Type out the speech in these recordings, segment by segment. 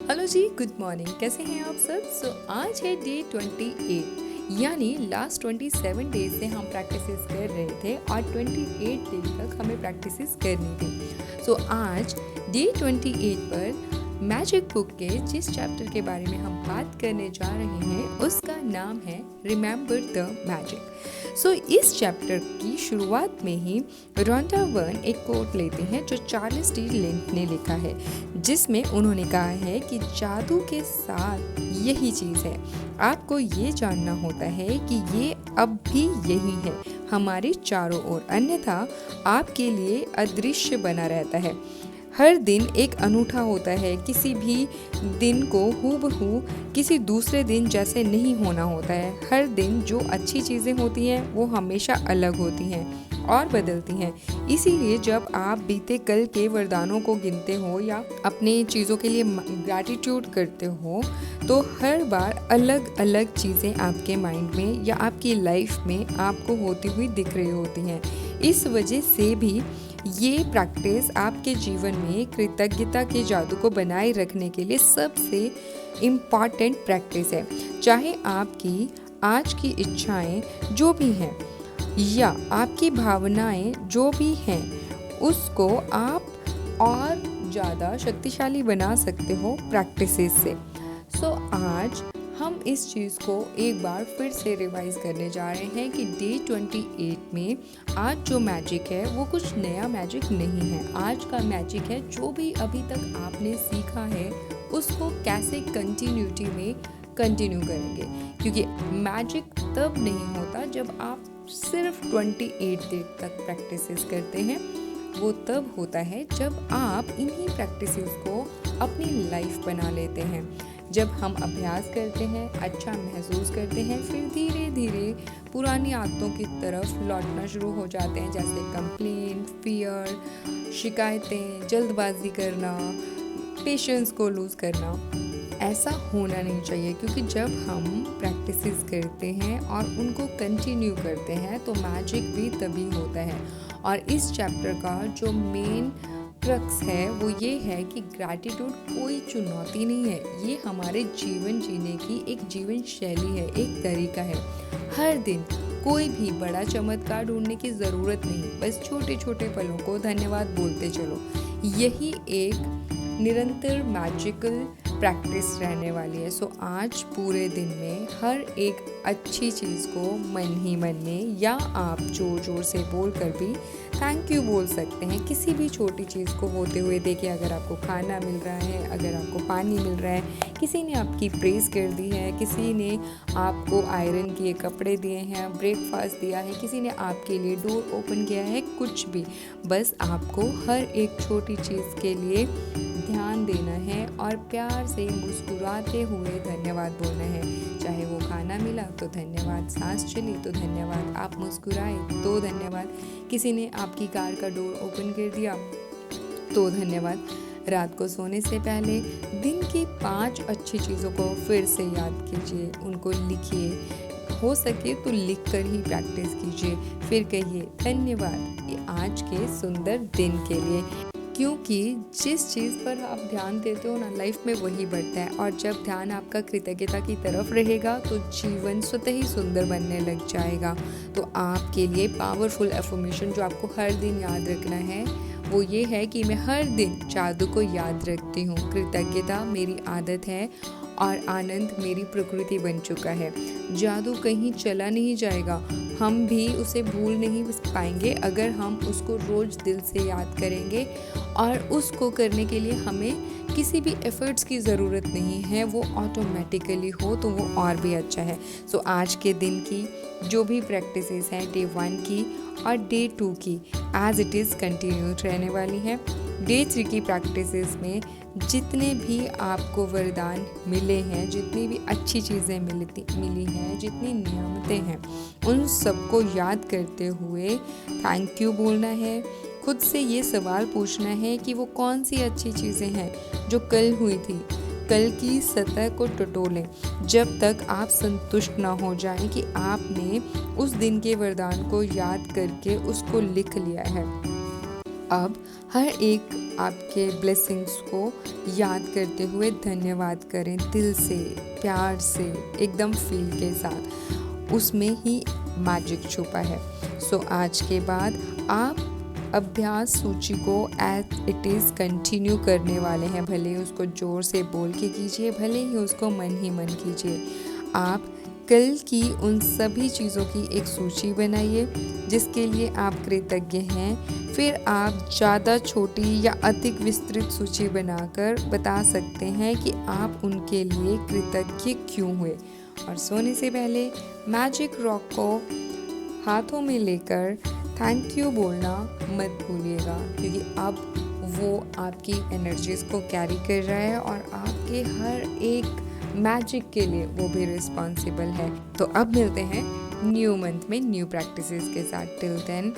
Hello जी, good morning. कैसे हैं आप सब? आज है डे 28, यानी लास्ट 27 डेज से हम प्रैक्टिसेस कर रहे थे और 28 डे तक हमें प्रैक्टिसेस करनी थी। आज डे 28 पर मैजिक बुक के जिस चैप्टर के बारे में हम बात करने जा रहे हैं उसका नाम है रिमेंबर द मैजिक। इस चैप्टर की शुरुआत में ही रोंडा वर्न एक कोट लेते हैं जो चार्ल्स डी लिंट ने लिखा है, जिसमें उन्होंने कहा है कि जादू के साथ यही चीज़ है। आपको ये जानना होता है कि ये अब भी यही है हमारे चारों ओर, अन्यथा आपके लिए अदृश्य बना रहता है। हर दिन एक अनूठा होता है, किसी भी दिन को हूबहू किसी दूसरे दिन जैसे नहीं होना होता है। हर दिन जो अच्छी चीज़ें होती हैं वो हमेशा अलग होती हैं और बदलती हैं। इसीलिए जब आप बीते कल के वरदानों को गिनते हो या अपनी चीज़ों के लिए ग्रैटिट्यूड करते हो तो हर बार अलग अलग चीज़ें आपके माइंड में या आपकी लाइफ में आपको होती हुई दिख रही होती हैं। इस वजह से भी ये प्रैक्टिस आपके जीवन में कृतज्ञता के जादू को बनाए रखने के लिए सबसे इम्पॉर्टेंट प्रैक्टिस है। चाहे आपकी आज की इच्छाएं जो भी हैं या आपकी भावनाएं जो भी हैं, उसको आप और ज़्यादा शक्तिशाली बना सकते हो प्रैक्टिसेस से। आज हम इस चीज़ को एक बार फिर से रिवाइज करने जा रहे हैं कि डे 28 में आज जो मैजिक है वो कुछ नया मैजिक नहीं है। आज का मैजिक है जो भी अभी तक आपने सीखा है उसको कैसे कंटिन्यूटी में कंटिन्यू करेंगे, क्योंकि मैजिक तब नहीं होता जब आप सिर्फ 28 दिन तक प्रैक्टिसेस करते हैं। वो तब होता है जब आप इन्हीं प्रैक्टिसेस को अपनी लाइफ बना लेते हैं। जब हम अभ्यास करते हैं, अच्छा महसूस करते हैं, फिर धीरे धीरे पुरानी आदतों की तरफ लौटना शुरू हो जाते हैं, जैसे कंप्लेंट, फियर, शिकायतें, जल्दबाजी करना, पेशेंस को लूज़ करना। ऐसा होना नहीं चाहिए, क्योंकि जब हम प्रैक्टिसेस करते हैं और उनको कंटिन्यू करते हैं तो मैजिक भी तभी होता है। और इस चैप्टर का जो मेन क्रक्स है वो ये है कि ग्रैटिट्यूड कोई चुनौती नहीं है, ये हमारे जीवन जीने की एक जीवन शैली है, एक तरीका है। हर दिन कोई भी बड़ा चमत्कार ढूंढने की ज़रूरत नहीं, बस छोटे छोटे पलों को धन्यवाद बोलते चलो। यही एक निरंतर मैजिकल प्रैक्टिस रहने वाली है। आज पूरे दिन में हर एक अच्छी चीज़ को मन ही मन में या आप जोर जोर से बोल कर भी थैंक यू बोल सकते हैं। किसी भी छोटी चीज़ को होते हुए देखिए, अगर आपको खाना मिल रहा है, अगर आपको पानी मिल रहा है, किसी ने आपकी प्रेज़ कर दी है, किसी ने आपको आयरन किए कपड़े दिए हैं, ब्रेकफास्ट दिया है, किसी ने आपके लिए डोर ओपन किया है, कुछ भी, बस आपको हर एक छोटी चीज़ के लिए ध्यान देना है और प्यार से मुस्कुराते हुए धन्यवाद बोलना है। चाहे वो खाना मिला तो धन्यवाद, सांस चली तो धन्यवाद, आप मुस्कुराए तो धन्यवाद, किसी ने आपकी कार का डोर ओपन कर दिया तो धन्यवाद। रात को सोने से पहले दिन की 5 अच्छी चीज़ों को फिर से याद कीजिए, उनको लिखिए, हो सके तो लिख कर ही प्रैक्टिस कीजिए, फिर कहिए धन्यवाद आज के सुंदर दिन के लिए, क्योंकि जिस चीज़ पर आप ध्यान देते हो ना, लाइफ में वही बढ़ता है। और जब ध्यान आपका कृतज्ञता की तरफ रहेगा तो जीवन स्वतः ही सुंदर बनने लग जाएगा। तो आपके लिए पावरफुल एफर्मेशन जो आपको हर दिन याद रखना है वो ये है कि मैं हर दिन जादू को याद रखती हूँ। कृतज्ञता मेरी आदत है और आनंद मेरी प्रकृति बन चुका है। जादू कहीं चला नहीं जाएगा, हम भी उसे भूल नहीं पाएंगे अगर हम उसको रोज़ दिल से याद करेंगे। और उसको करने के लिए हमें किसी भी एफर्ट्स की ज़रूरत नहीं है, वो ऑटोमेटिकली हो तो वो और भी अच्छा है। आज के दिन की जो भी प्रैक्टिसेस हैं डे 1 की और डे 2 की एज इट इज़ कंटिन्यूड रहने वाली हैं। डे 3 की प्रैक्टिसेस में जितने भी आपको वरदान मिले हैं, जितनी भी अच्छी चीज़ें मिली हैं, जितनी नियामतें हैं, उन सबको याद करते हुए थैंक यू बोलना है। खुद से ये सवाल पूछना है कि वो कौन सी अच्छी चीज़ें हैं जो कल हुई थी। कल की सतह को टटोलें जब तक आप संतुष्ट ना हो जाएं कि आपने उस दिन के वरदान को याद करके उसको लिख लिया है। अब हर एक आपके ब्लेसिंग्स को याद करते हुए धन्यवाद करें, दिल से, प्यार से, एकदम फील के साथ। उसमें ही मैजिक छुपा है। सो आज के बाद आप अभ्यास सूची को एज इट इज़ कंटिन्यू करने वाले हैं। भले ही उसको ज़ोर से बोल के कीजिए, भले ही उसको मन ही मन कीजिए। आप कल की उन सभी चीज़ों की एक सूची बनाइए जिसके लिए आप कृतज्ञ हैं। फिर आप ज़्यादा छोटी या अधिक विस्तृत सूची बनाकर बता सकते हैं कि आप उनके लिए कृतज्ञ क्यों हुए। और सोने से पहले मैजिक रॉक को हाथों में लेकर थैंक यू बोलना मत भूलिएगा, क्योंकि अब वो आपकी एनर्जीज़ को कैरी कर रहा है और आपके हर एक मैजिक के लिए वो भी रिस्पॉन्सिबल है। तो अब मिलते हैं न्यू मंथ में न्यू प्रैक्टिसेस के साथ। Till then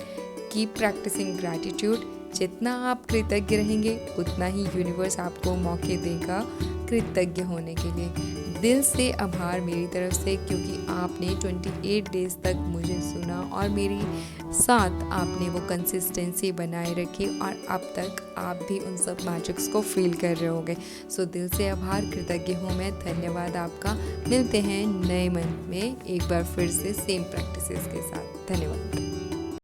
keep practising gratitude. जितना आप कृतज्ञ रहेंगे उतना ही यूनिवर्स आपको मौके देगा कृतज्ञ होने के लिए। दिल से आभार मेरी तरफ से, क्योंकि आपने 28 डेज़ तक मुझे सुना और मेरी साथ आपने वो कंसिस्टेंसी बनाए रखी और अब तक आप भी उन सब मैजिक्स को फील कर रहे होंगे। सो दिल से आभार, कृतज्ञ हूँ मैं, धन्यवाद आपका। मिलते हैं नए मंथ में एक बार फिर से सेम प्रैक्टिसेस के साथ। धन्यवाद।